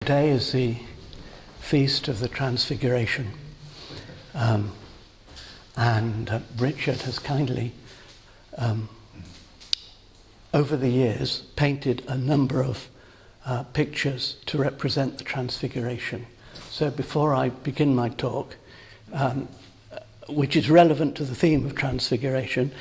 Today is the Feast of the Transfiguration, and Richard has kindly, over the years, painted a number of pictures to represent the Transfiguration. So before I begin my talk, which is relevant to the theme of Transfiguration,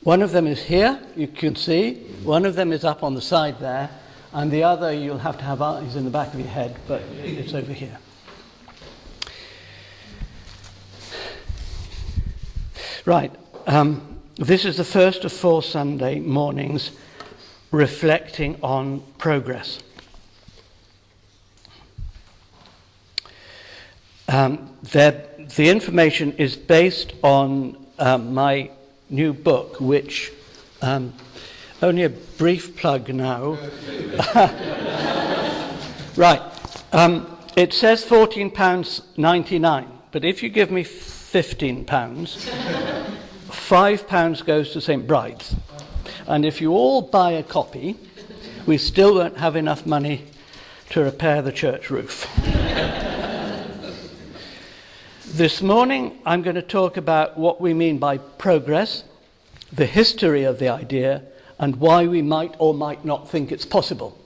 one of them is here, you can see, one of them is up on the side there, and the other you'll have to have eyes in the back of your head, but it's over here. Right, this is the first of 4 Sunday mornings reflecting on progress. The information is based on my new book, which only a brief plug now. Right. It says £14.99, but if you give me £15, £5 goes to St. Bride's. And if you all buy a copy, we still won't have enough money to repair the church roof. This morning, I'm going to talk about what we mean by progress, the history of the idea, and why we might or might not think it's possible.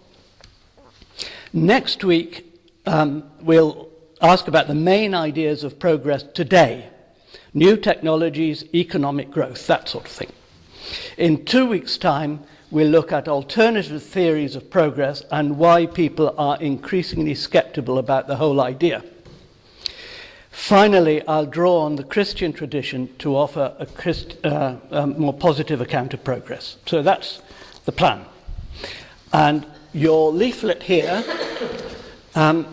Next week, we'll ask about the main ideas of progress today. New technologies, economic growth, that sort of thing. In 2 weeks' time, we'll look at alternative theories of progress and why people are increasingly skeptical about the whole idea. Finally, I'll draw on the Christian tradition to offer a more positive account of progress. So that's the plan. And your leaflet here, on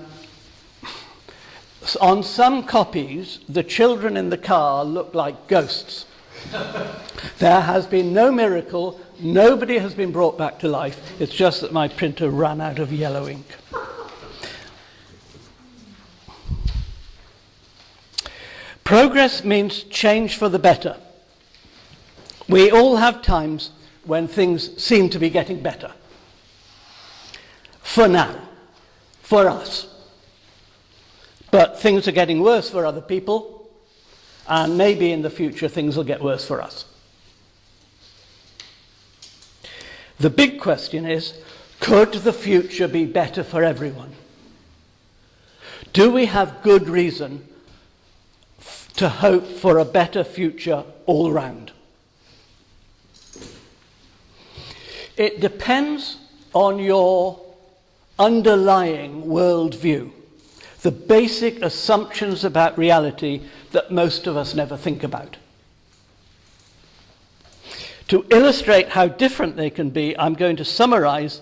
some copies, the children in the car look like ghosts. There has been no miracle, nobody has been brought back to life. It's just that my printer ran out of yellow ink. Progress means change for the better. We all have times when things seem to be getting better. For now, for us. But things are getting worse for other people, and maybe in the future things will get worse for us. The big question is, could the future be better for everyone? Do we have good reason to hope for a better future all round? It depends on your underlying worldview, the basic assumptions about reality that most of us never think about. To illustrate how different they can be, I'm going to summarize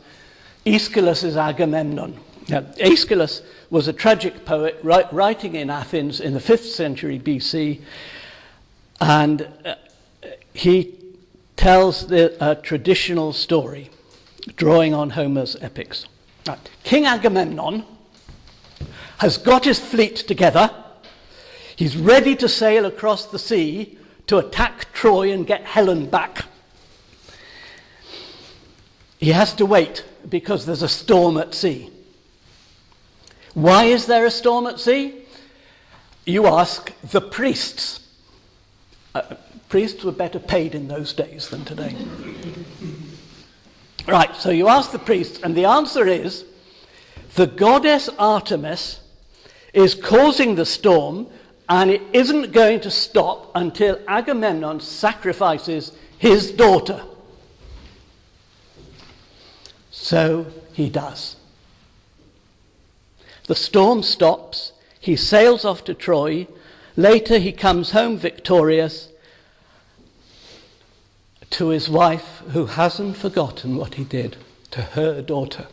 Aeschylus's Agamemnon. Now, Aeschylus was a tragic poet writing in Athens in the 5th century BC, and he tells a traditional story, drawing on Homer's epics. Right. King Agamemnon has got his fleet together. He's ready to sail across the sea to attack Troy and get Helen back. He has to wait because there's a storm at sea. Why is there a storm at sea? You ask the priests. Priests were better paid in those days than today. Right, so you ask the priests, and the answer is, the goddess Artemis is causing the storm, and it isn't going to stop until Agamemnon sacrifices his daughter. So he does. The storm stops, he sails off to Troy, later he comes home victorious to his wife, who hasn't forgotten what he did to her daughter.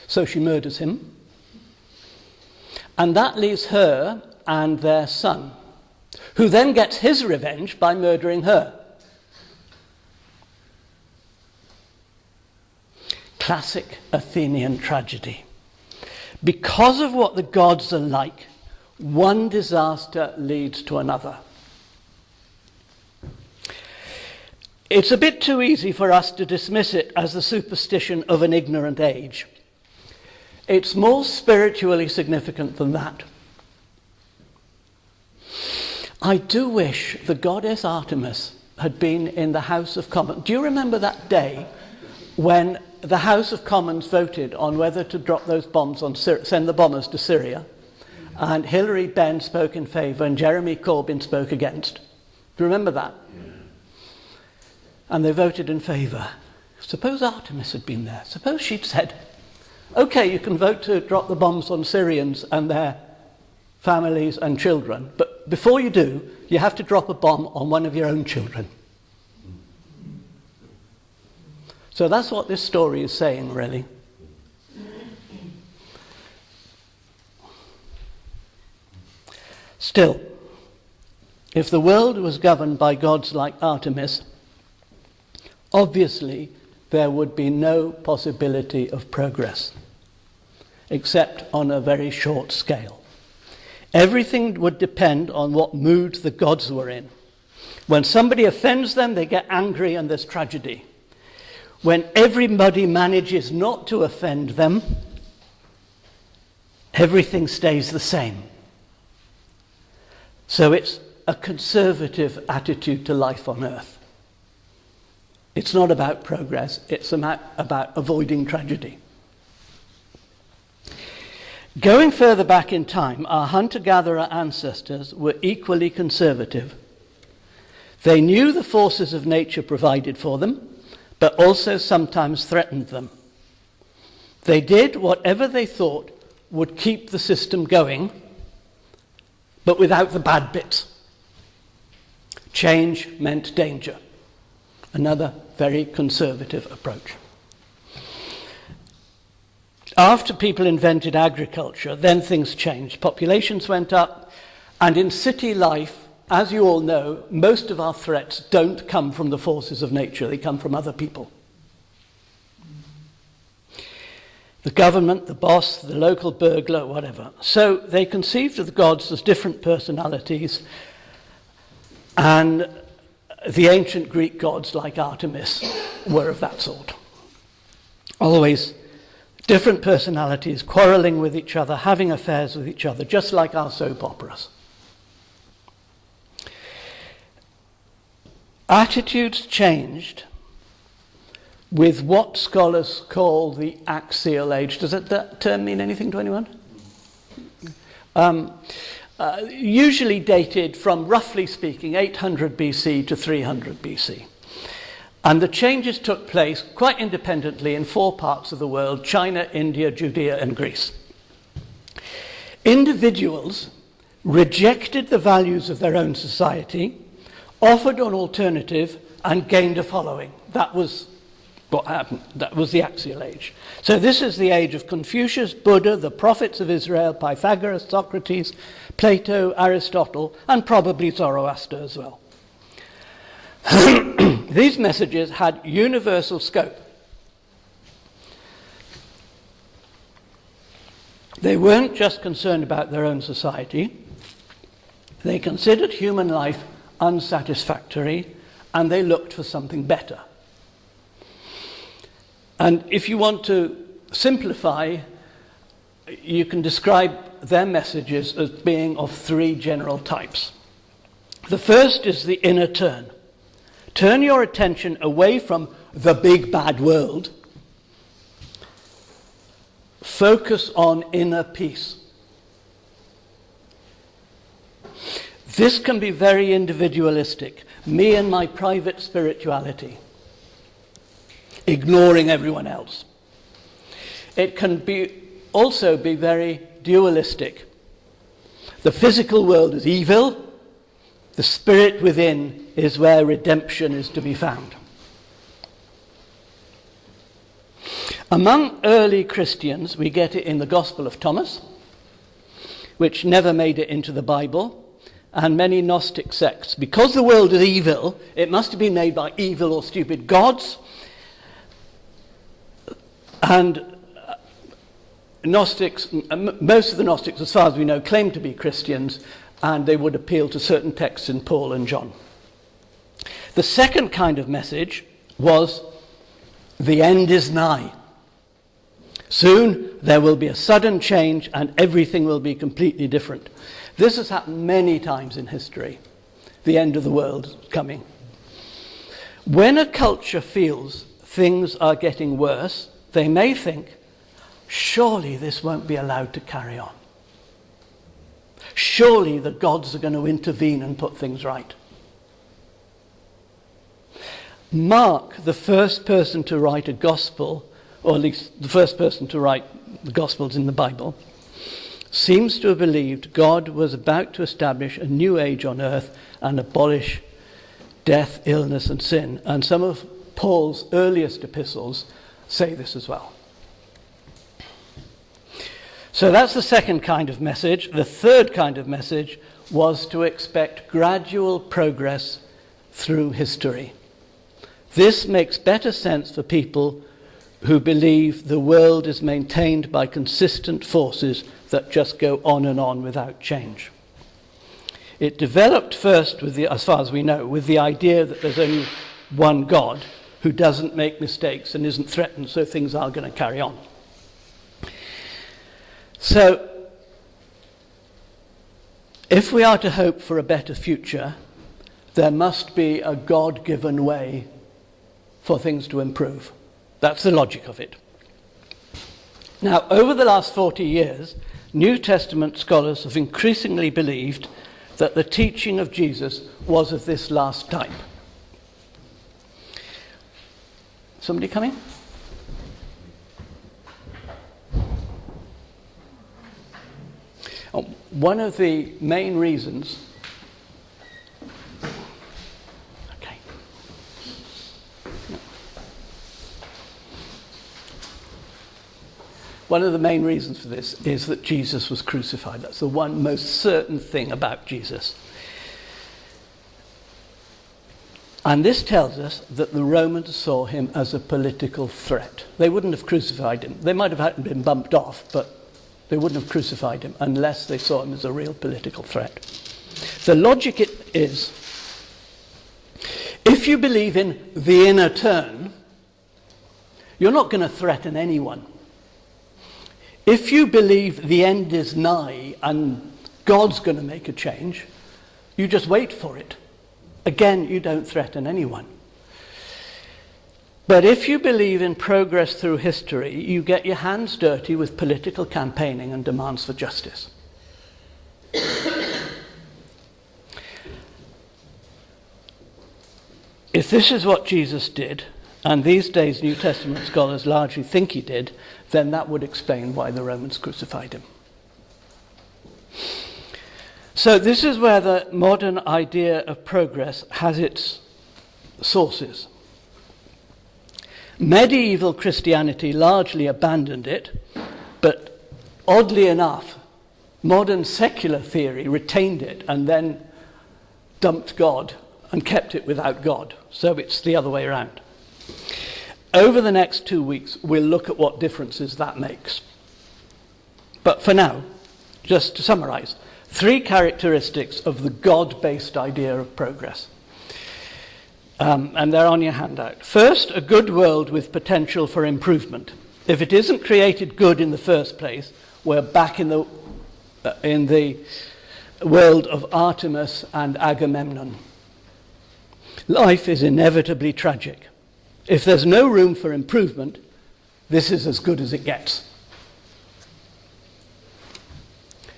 So she murders him, and that leaves her and their son, who then gets his revenge by murdering her. Classic Athenian tragedy. Because of what the gods are like, one disaster leads to another. It's a bit too easy for us to dismiss it as the superstition of an ignorant age. It's more spiritually significant than that. I do wish the goddess Artemis had been in the House of Commons. Do you remember that day when the House of Commons voted on whether to drop those bombs on send the bombers to Syria, and Hilary Benn spoke in favour and Jeremy Corbyn spoke against? Do you remember that? Yeah. And they voted in favour. Suppose Artemis had been there. Suppose she'd said, OK, you can vote to drop the bombs on Syrians and their families and children, but before you do, you have to drop a bomb on one of your own children. So that's what this story is saying, really. Still, if the world was governed by gods like Artemis, obviously there would be no possibility of progress, except on a very short scale. Everything would depend on what mood the gods were in. When somebody offends them, they get angry and there's tragedy. When everybody manages not to offend them, everything stays the same. So it's a conservative attitude to life on earth. It's not about progress, it's about avoiding tragedy. Going further back in time, our hunter-gatherer ancestors were equally conservative. They knew the forces of nature provided for them, but also sometimes threatened them. They did whatever they thought would keep the system going, but without the bad bits. Change meant danger. Another very conservative approach. After people invented agriculture, then things changed. Populations went up, and in city life, as you all know, most of our threats don't come from the forces of nature, they come from other people. The government, the boss, the local burglar, whatever. So they conceived of the gods as different personalities, and the ancient Greek gods like Artemis were of that sort. Always different personalities, quarrelling with each other, having affairs with each other, just like our soap operas. Attitudes changed with what scholars call the axial age. Does that term mean anything to anyone? Usually dated from, roughly speaking, 800 BC to 300 BC. And the changes took place quite independently in 4 parts of the world: China, India, Judea, and Greece. Individuals rejected the values of their own society, offered an alternative, and gained a following. That was what happened. That was the axial age. So this is the age of Confucius, Buddha, the prophets of Israel, Pythagoras, Socrates, Plato, Aristotle, and probably Zoroaster as well. These messages had universal scope. They weren't just concerned about their own society. They considered human life unsatisfactory, and they looked for something better. And if you want to simplify, you can describe their messages as being of 3 general types. The first is the inner turn. Turn your attention away from the big bad world. Focus on inner peace. This can be very individualistic. Me and my private spirituality, ignoring everyone else. It can also be very dualistic. The physical world is evil. The spirit within is where redemption is to be found. Among early Christians, we get it in the Gospel of Thomas, which never made it into the Bible, and many Gnostic sects. Because the world is evil, it must have been made by evil or stupid gods. And Gnostics, most of the Gnostics, as far as we know, claim to be Christians, and they would appeal to certain texts in Paul and John. The second kind of message was, the end is nigh. Soon there will be a sudden change and everything will be completely different. This has happened many times in history. The end of the world is coming. When a culture feels things are getting worse, they may think, surely this won't be allowed to carry on. Surely the gods are going to intervene and put things right. Mark, the first person to write a gospel, or at least the first person to write the Gospels in the Bible, seems to have believed God was about to establish a new age on earth and abolish death, illness, and sin. And some of Paul's earliest epistles say this as well. So that's the second kind of message. The third kind of message was to expect gradual progress through history. This makes better sense for people who believe the world is maintained by consistent forces that just go on and on without change. It developed first, as far as we know, with the idea that there's only one God who doesn't make mistakes and isn't threatened, so things are going to carry on. So, if we are to hope for a better future, there must be a God-given way for things to improve. That's the logic of it. Now, over the last 40 years, New Testament scholars have increasingly believed that the teaching of Jesus was of this last type. Somebody coming? One of the main reasons... Okay. One of the main reasons for this is that Jesus was crucified. That's the one most certain thing about Jesus. And this tells us that the Romans saw him as a political threat. They wouldn't have crucified him. They might have been bumped off, but they wouldn't have crucified him unless they saw him as a real political threat. The logic is, if you believe in the inner turn, you're not going to threaten anyone. If you believe the end is nigh and God's going to make a change, you just wait for it. Again, you don't threaten anyone. But if you believe in progress through history, you get your hands dirty with political campaigning and demands for justice. If this is what Jesus did, and these days New Testament scholars largely think he did, then that would explain why the Romans crucified him. So this is where the modern idea of progress has its sources. Medieval Christianity largely abandoned it, but oddly enough, modern secular theory retained it and then dumped God and kept it without God. So it's the other way around. Over the next 2 weeks, we'll look at what differences that makes. But for now, just to summarize, 3 characteristics of the God-based idea of progress. And they're on your handout. First, a good world with potential for improvement. If it isn't created good in the first place, we're back in the world of Artemis and Agamemnon. Life is inevitably tragic. If there's no room for improvement, this is as good as it gets.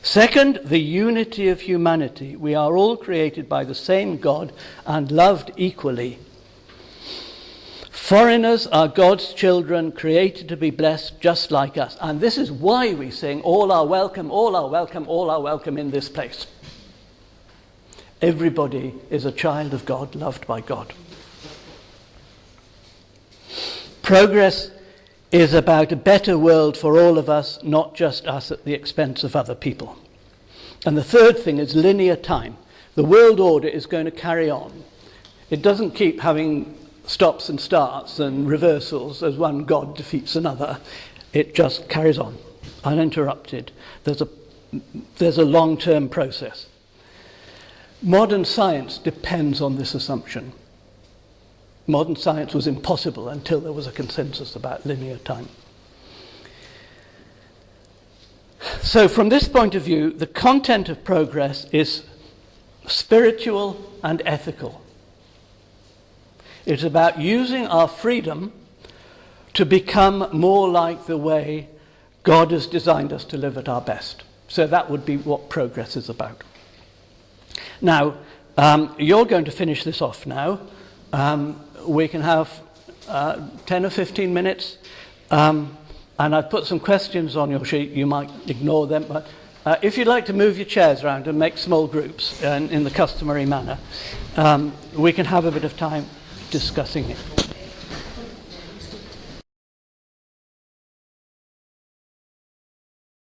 Second, the unity of humanity. We are all created by the same God and loved equally. Foreigners are God's children, created to be blessed just like us. And this is why we sing, all are welcome, all are welcome, all are welcome in this place. Everybody is a child of God, loved by God. Progress is about a better world for all of us, not just us at the expense of other people. And the third thing is linear time. The world order is going to carry on. It doesn't keep having stops and starts and reversals as one God defeats another. It just carries on, uninterrupted. There's a long-term process. Modern science depends on this assumption. Modern science was impossible until there was a consensus about linear time. So from this point of view, the content of progress is spiritual and ethical. It's about using our freedom to become more like the way God has designed us to live at our best. So that would be what progress is about. Now, you're going to finish this off now. We can have 10 or 15 minutes. And I've put some questions on your sheet. You might ignore them, but if you'd like to move your chairs around and make small groups in the customary manner, we can have a bit of time discussing it.